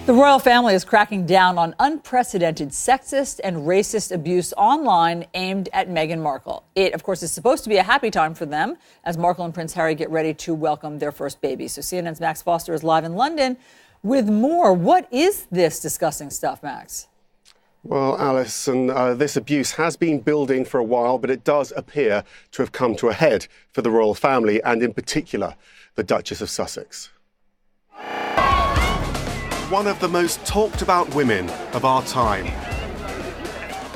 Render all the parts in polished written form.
The royal family is cracking down on unprecedented sexist and racist abuse online aimed at Meghan Markle. It, of course, is supposed to be a happy time for them as Markle and Prince Harry get ready to welcome their first baby. So CNN's Max Foster is live in London with more. What is this disgusting stuff, Max? Well, Alison, this abuse has been building for a while, but it does appear to have come to a head for the royal family and, in particular, the Duchess of Sussex. One of the most talked about women of our time.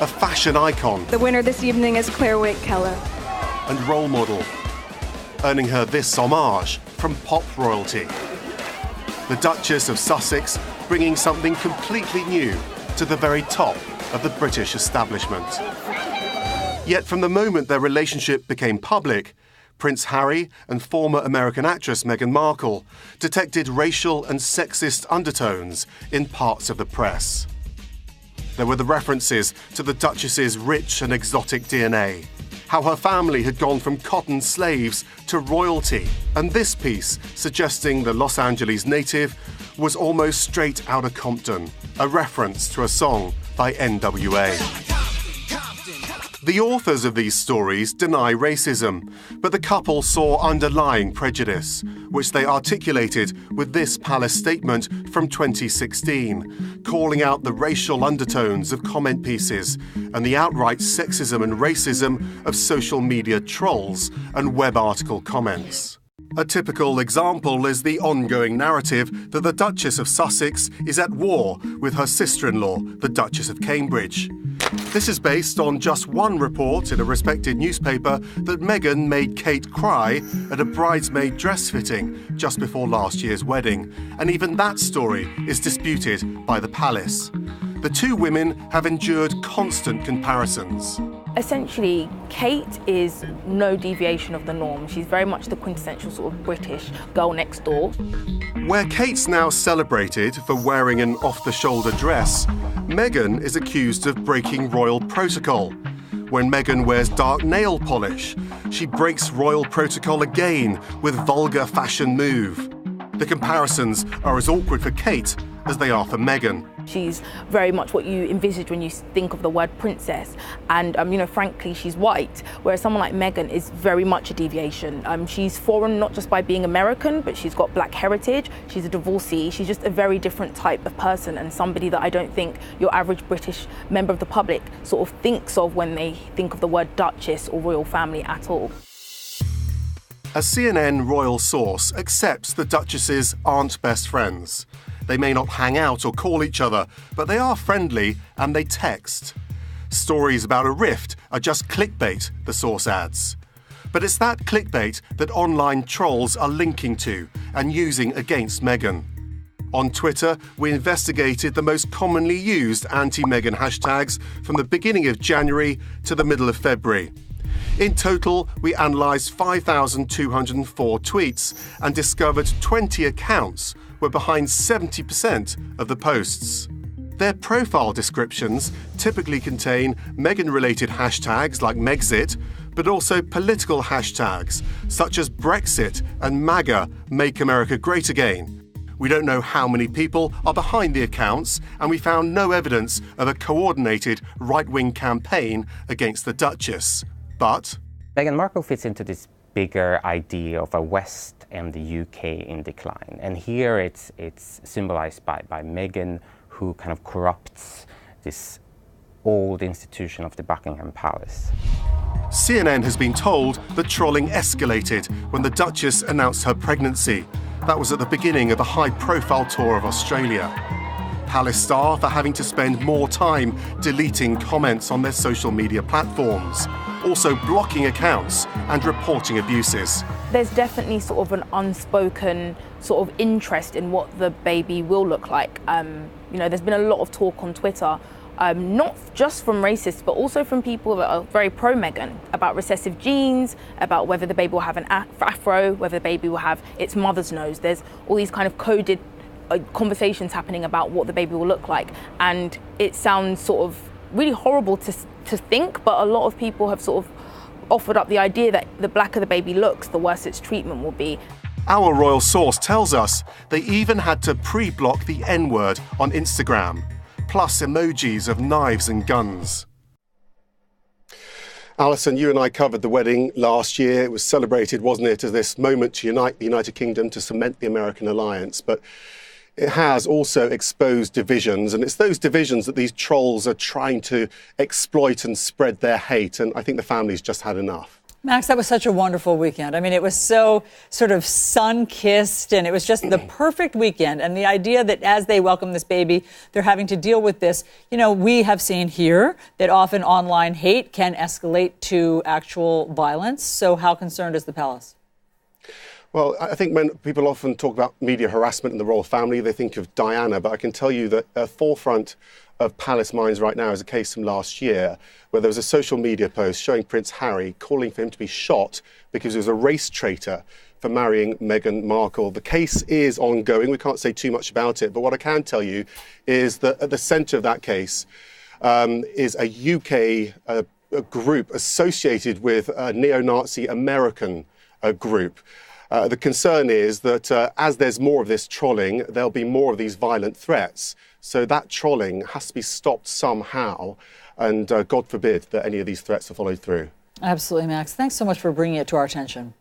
A fashion icon. The winner this evening is Claire Waite-Keller. And role model, earning her this homage from pop royalty. The Duchess of Sussex bringing something completely new to the very top of the British establishment. Yet from the moment their relationship became public, Prince Harry and former American actress Meghan Markle detected racial and sexist undertones in parts of the press. There were the references to the Duchess's rich and exotic DNA, how her family had gone from cotton slaves to royalty, and this piece suggesting the Los Angeles native was almost straight out of Compton, a reference to a song by NWA. The authors of these stories deny racism, but the couple saw underlying prejudice, which they articulated with this palace statement from 2016, calling out the racial undertones of comment pieces and the outright sexism and racism of social media trolls and web article comments. A typical example is the ongoing narrative that the Duchess of Sussex is at war with her sister-in-law, the Duchess of Cambridge. This is based on just one report in a respected newspaper that Meghan made Kate cry at a bridesmaid dress fitting just before last year's wedding, and even that story is disputed by the palace. The two women have endured constant comparisons. Essentially, Kate is no deviation of the norm. She's very much the quintessential sort of British girl next door. Where Kate's now celebrated for wearing an off-the-shoulder dress, Meghan is accused of breaking royal protocol. When Meghan wears dark nail polish, she breaks royal protocol again with vulgar fashion move. The comparisons are as awkward for Kate as they are for Meghan. She's very much what you envisage when you think of the word princess, and frankly, she's white, whereas someone like Meghan is very much a deviation. She's foreign not just by being American, but she's got black heritage, she's a divorcee, she's just a very different type of person, and somebody that I don't think your average British member of the public sort of thinks of when they think of the word Duchess or royal family at all. A CNN royal source accepts the Duchesses aren't best friends. They may not hang out or call each other, but they are friendly and they text. Stories about a rift are just clickbait, the source adds. But it's that clickbait that online trolls are linking to and using against Meghan. On Twitter, we investigated the most commonly used anti-Meghan hashtags from the beginning of January to the middle of February. In total, we analysed 5,204 tweets and discovered 20 accounts were behind 70% of the posts. Their profile descriptions typically contain Meghan-related hashtags like Megxit, but also political hashtags such as Brexit and MAGA, Make America Great Again. We don't know how many people are behind the accounts, and we found no evidence of a coordinated right-wing campaign against the Duchess. But Meghan Markle fits into this bigger idea of a West and the UK in decline. And here it's symbolized by Meghan, who kind of corrupts this old institution of the Buckingham Palace. CNN has been told that trolling escalated when the Duchess announced her pregnancy. That was at the beginning of a high-profile tour of Australia. Palace staff are having to spend more time deleting comments on their social media platforms, also blocking accounts and reporting abuses. There's definitely sort of an unspoken sort of interest in what the baby will look like. There's been a lot of talk on Twitter, not just from racists, but also from people that are very pro-Meghan, about recessive genes, about whether the baby will have an afro, whether the baby will have its mother's nose. There's all these kind of coded conversations happening about what the baby will look like, and it sounds sort of really horrible to think, but a lot of people have sort of offered up the idea that the blacker the baby looks, the worse its treatment will be. Our royal source tells us they even had to pre-block the N-word on Instagram, plus emojis of knives and guns. Alison, you and I covered the wedding last year. It was celebrated, wasn't it, as this moment to unite the United Kingdom, to cement the American alliance. But it has also exposed divisions, and it's those divisions that these trolls are trying to exploit and spread their hate. And I think the family's just had enough. Max, that was such a wonderful weekend. I mean, it was so sort of sun-kissed, and it was just the perfect weekend. And the idea that as they welcome this baby, they're having to deal with this. You know, we have seen here that often online hate can escalate to actual violence. So how concerned is the palace? Well, I think when people often talk about media harassment in the royal family, they think of Diana. But I can tell you that at forefront of palace minds right now is a case from last year where there was a social media post showing Prince Harry calling for him to be shot because he was a race traitor for marrying Meghan Markle. The case is ongoing. We can't say too much about it. But what I can tell you is that at the centre of that case is a UK a group associated with a neo-Nazi American group. The concern is that as there's more of this trolling, there'll be more of these violent threats. So that trolling has to be stopped somehow. And God forbid that any of these threats are followed through. Absolutely, Max. Thanks so much for bringing it to our attention.